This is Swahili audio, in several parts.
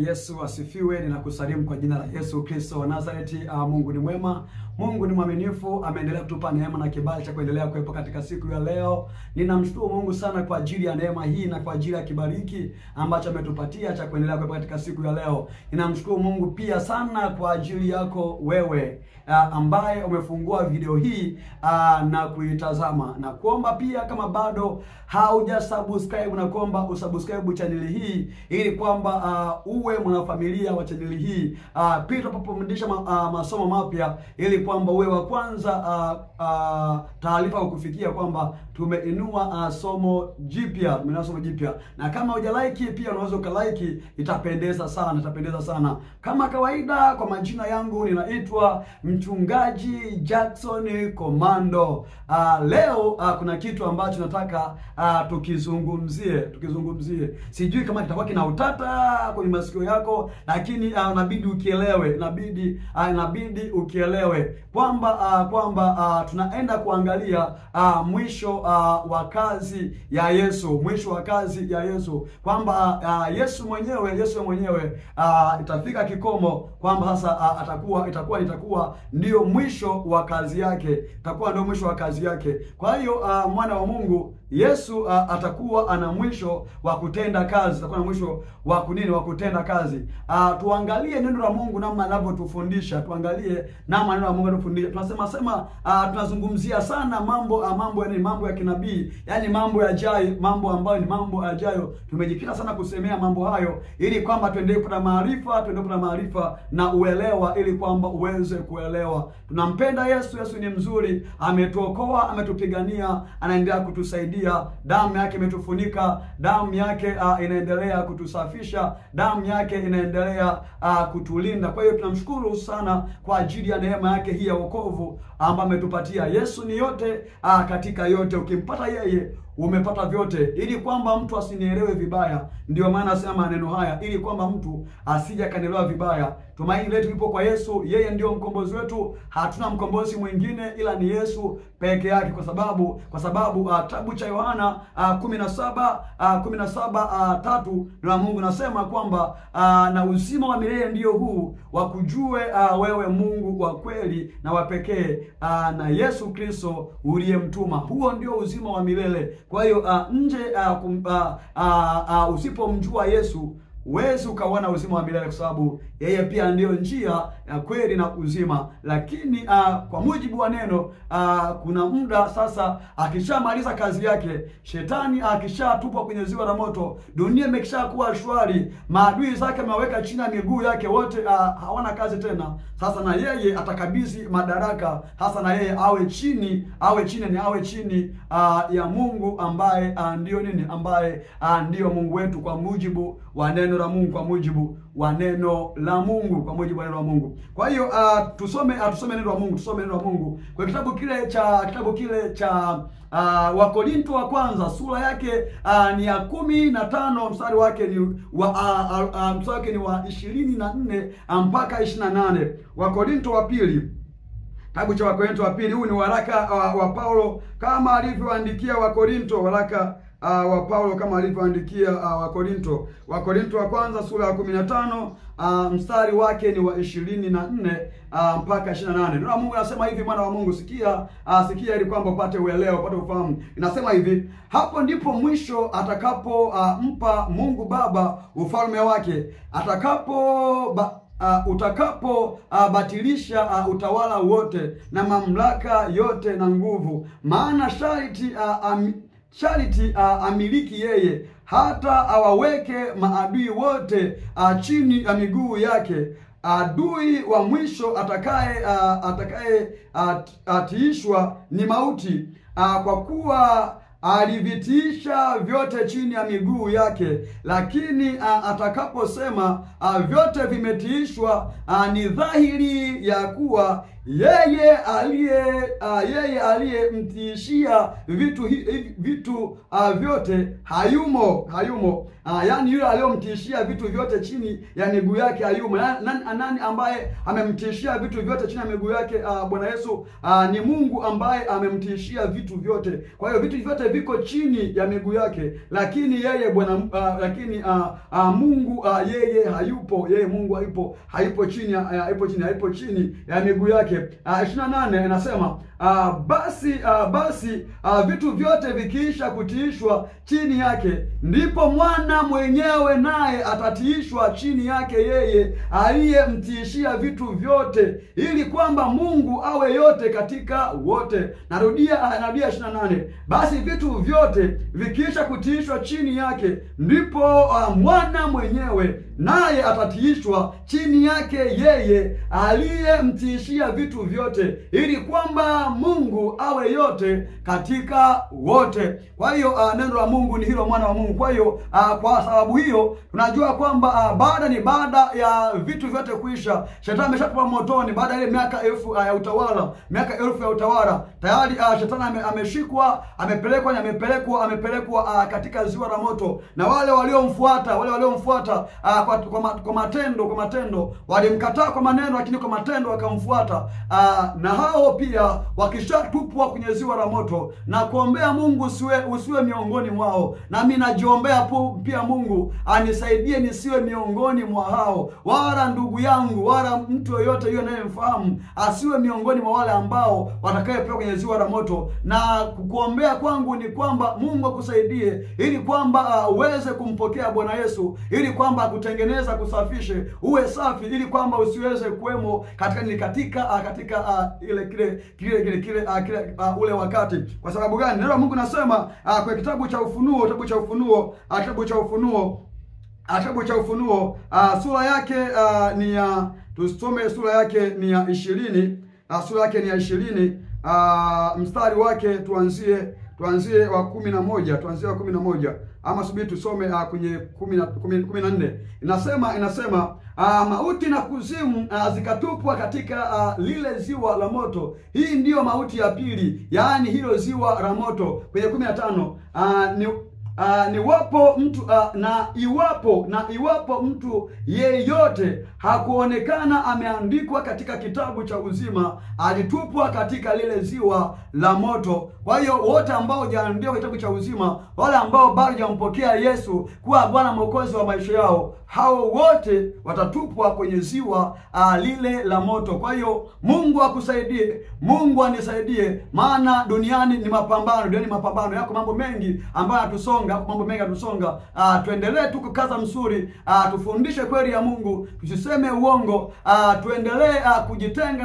Yesu asifiwe. Ninakusalimu kwa jina la Yesu Kristo wa Nazareti. Mungu ni mwema, Mungu ni mwaminifu, ameendelea kutupa neema na kibali cha kuendelea kuwepo katika siku ya leo. Ninamshukuru Mungu sana kwa ajili ya neema hii na kwa ajili ya kibariki ambacho ametupatia cha kuendelea kuwepo katika siku ya leo. Ninamshukuru Mungu pia sana kwa ajili yako wewe ambaye umefungua video hii na kuitazama, na kuomba pia kama bado hauja subscribe na kuomba usubscribe channel hii ili kwamba uwe mwanafamilia wa channel hii pia tunapofundisha masomo mapya, ili kwamba uwe wa kwanza taarifa kukufikia kwamba tumeinua somo jipya, na kama hujalike pia unaweza ukalike, itapendeza sana. Kama kawaida, kwa majina yangu ninaitwa Mchungaji Jackson Komando. Leo kuna kitu ambacho nataka tukizungumzie. Sijui kama kitakuwa kina utata kwenye masikio yako, lakini inabidi ukielewe, inabidi ukielewe kwamba tunaenda kuangalia mwisho wa kazi ya Yesu, kwamba Yesu mwenyewe itafika kikomo, kwamba sasa itakuwa ndio mwisho wa kazi yake, Kwa hiyo mwana wa Mungu Yesu atakuwa ana mwisho wa kutenda kazi, atakuwa na mwisho wa kutenda kazi. Tuangalie neno la Mungu namna linavyotufundisha, tunazungumzia sana mambo ya kinabii, yani mambo yajayo, mambo ambayo ni mambo yajayo. Tumejikita sana kusemea mambo hayo ili kwamba tuendelee kupata maarifa na uelewa, ili kwamba uweze kuelewa. Tunampenda Yesu ni mzuri, ametuokoa, ametupigania, anaendelea kutusaidia. Damu yake imetufunika, damu yake inaendelea kutusafisha, damu yake inaendelea kutulinda. Kwa hiyo tunamshukuru sana kwa ajili ya neema yake hii ya wokovu ambayo ametupatia. Yesu ni yote katika yote. Ukimpata yeye umepata vyote, ili kwamba mtu asinielewe vibaya. Ndio maana nasema maneno haya, ili kwamba mtu asije kanielewa vibaya. Tumaini letu lipo kwa Yesu, yeye ndio mkombozi wetu. Hatuna mkombozi mwingine ila ni Yesu peke yake, kwa sababu kitabu cha Yohana 17:3 na Mungu nasema kwamba na uzima wa milele ndio huu, wakujue wewe Mungu wa kweli na wa pekee, na Yesu Kristo uliyemtuma. Huo ndio uzima wa milele. Kwa hiyo usipomjua Yesu huwezi ukaona uzima wa milele, kwa sababu yeye pia ndiyo njia ya kweli na uzima. Lakini kwa mujibu wa neno, kuna muda sasa akishamaliza kazi yake, shetani akishatupwa kwenye ziwa la moto, dunia imekishakuwa shwari, maadui zake ameweka chini ya miguu yake, wote hawana kazi tena. Sasa na yeye atakabidhi madaraka, hasa na yeye awe chini ya Mungu ambaye ndio Mungu wetu, kwa mujibu wa neno la Mungu, kwa mujibu wa neno la Mungu. Kwa hiyo tusome neno la Mungu kwa kitabu kile cha Wakorinto wa kwanza, sura yake ni ya 15, mstari wake ni wa 24 mpaka 28. Wakorinto wa pili, kitabu cha Wakorinto wa pili. Huu ni waraka wa Paulo kama alivyoandikia Wakorinto, waraka wa Paulo kama alivyoandikia Wakorinto. Wakorinto wa kwanza sura ya 15 mstari wake ni wa 24 mpaka 28. Neno la Mungu nasema hivi, mwana wa Mungu, sikia ili kwamba upate uelewa, upate ufahamu. Inasema hivi: hapo ndipo mwisho atakapo mpa Mungu Baba ufalme wake, utakapo batilisha utawala wote na mamlaka yote na nguvu. Maana sharti amiliki yeye, hata awaweke maadui wote chini ya miguu yake. Adui wa mwisho atakaye atiishwa ni mauti, kwa kuwa alivitiisha vyote chini ya miguu yake. Lakini atakaposema vyote vimetiishwa, ni dhahiri ya kuwa yeye aliyemtiishia vitu vyote hayumo. Yaani yule aliyomtishia vitu vyote chini ya miguu yake hayumo. Nani ambaye amemtishia vitu vyote chini ya miguu yake? Bwana Yesu. Ni Mungu ambaye amemtishia vitu vyote. Kwa hiyo vitu vyote viko chini ya miguu yake, lakini yeye Mungu yeye hayupo. Yeye Mungu hayupo chini ya miguu yake. 28 anasema basi vitu vyote vikiisha kutiishwa chini yake, ndipo mwana mwenyewe naye atatiishwa chini yake yeye aliyemtiishia vitu vyote, ili kwamba Mungu awe yote katika wote. Narudia 28. Basi vitu vyote vikiisha kutiishwa chini yake, ndipo mwana mwenyewe naye atatiishwa chini yake yeye aliyemtiishia vitu vyote, ili kwamba Mungu awe yote katika wote. Kwa hiyo neno la Mungu ni hilo, mwana wa Mungu. Kwa hiyo kwa sababu hiyo tunajua kwamba baada ya vitu vyote kuisha, shetani ameshatupa motoni. Baada ya ile miaka elfu ya utawala, tayari shetani ameshikwa, amepelekwa katika ziwa la moto, na wale waliomfuata kwa matendo walimkataa kwa maneno, lakini kwa matendo wakamfuata. Na hao pia wakishatupwa kwenye ziwa la moto, na kuombea Mungu usiwe miongoni mwao. Na mimi najiombea pia Mungu anisaidie nisiwe miongoni mwa hao, wala ndugu yangu wala mtu yoyote yule anayemfahamu asiwe miongoni mwa wale ambao watakayepewa kwenye ziwa la moto. Na kuombea kwangu ni kwamba Mungu akusaidie, ili kwamba uweze kumpokea Bwana Yesu, ili kwamba akutengeneza, kusafishe, uwe safi, ili kwamba usiweze kuwemo katika ule wakati. Kwa sababu gani? Neno la Mungu nasema kwa kitabu cha Ufunuo sura yake ni ya, tusome sura yake ni ya 20, mstari wake tuanzie wa 11, ama subiri tusome kwenye 14. Inasema mauti na kuzimu zikatupwa katika lile ziwa la moto. Hii ndiyo mauti ya pili, yaani hilo ziwa la moto. Kwenye 15 iwapo mtu yeyote hakuonekana ameandikwa katika kitabu cha uzima, alitupwa katika lile ziwa la moto. Kwa hiyo wote ambao hawajaandikwa kitabu cha uzima, wale ambao bado hawajampokea Yesu kuwa Bwana Mwokozi wa maisha yao, hao wote watatupwa kwenye ziwa lile la moto. Kwa hiyo Mungu akusaidie, Mungu anisaidie, maana duniani ni mapambano. Yako mambo mengi ambayo yatusonga, tuendelee tu kukaza msuri, tufundishe kweli ya Mungu, tusiseme uongo, tuendelee kujitenga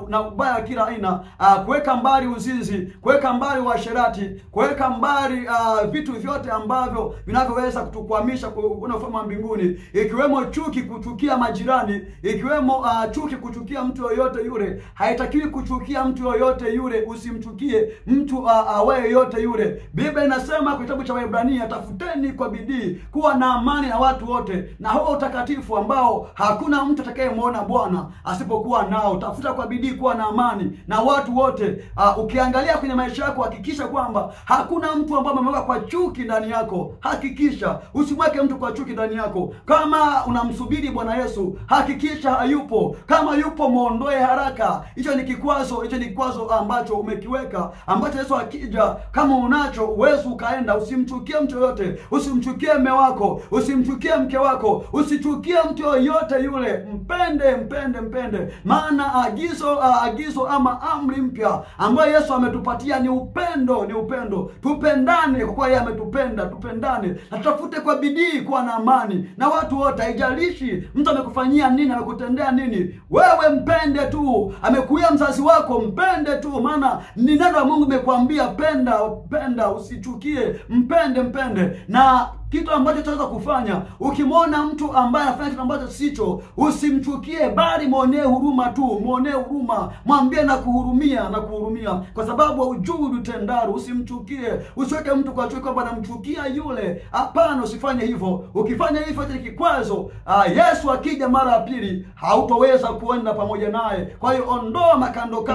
na ubaya wa kila aina, kuweka mbali uzinzi, kuweka mbali uasherati, kuweka mbali vitu vyote ambavyo vinavyoweza kutukwamisha kuona ufalme wa mbinguni, ikiwemo chuki, kuchukia majirani, ikiwemo chuki, kuchukia mtu yoyote yule. Haitakiwi kuchukia mtu yoyote yule, usimchukie mtu awaye yote yule. Biblia inasema kwa kitabu cha Waebrania, tafuteni kwa bidii kuwa na amani na watu wote, na huo utakatifu ambao hakuna mtu atakayemuona Bwana asipokuwa nao. Tafuta kwa bidii kuwa na amani na watu wote. Ukiangalia kwenye maisha yako, hakikisha kwamba hakuna mtu ambaye ameweka kwa chuki ndani yako. Hakikisha usimweke mtu kwa chuki ndani yako. Kama unamsubiri Bwana Yesu, hakikisha hayupo. Kama yupo, muondoe haraka. Hicho ni kikwazo ambacho umekiweka, ambacho Yesu akija, kama unacho uwezo ukaenda. Usimchukie mtu yoyote, usimchukie mume wako, usimchukie mke wako, usichukie mtu yoyote yule. Mpende. Maana agizo ama amri mpya ambayo Yesu ametupatia ni upendo. Tupendane kwa kuwa yeye ametupenda. Tupendane na tutafute kwa bidii kuwa na amani na watu wote. Haijalishi mtu amekufanyia nini, amekutendea nini, wewe mpende tu. Amekuia mzazi wako, mpende tu, maana ni neno la Mungu limekwambia penda, usichukie, mpende. Na kitu ambacho tunaweza kufanya, ukimwona mtu ambaye anafanya kitu ambacho sicho, usimchukie, bali muonee huruma tu. Mwambie na kuhurumia, kwa sababu hujui utendalo. Usimchukie, usiweke mtu kwa chuki kwamba namchukia yule. Hapana, usifanye hivyo. Ukifanya hivyo ni kikwazo. Yesu akija mara ya pili, hautoweza kuenda pamoja naye. Kwa hiyo ondoa makando.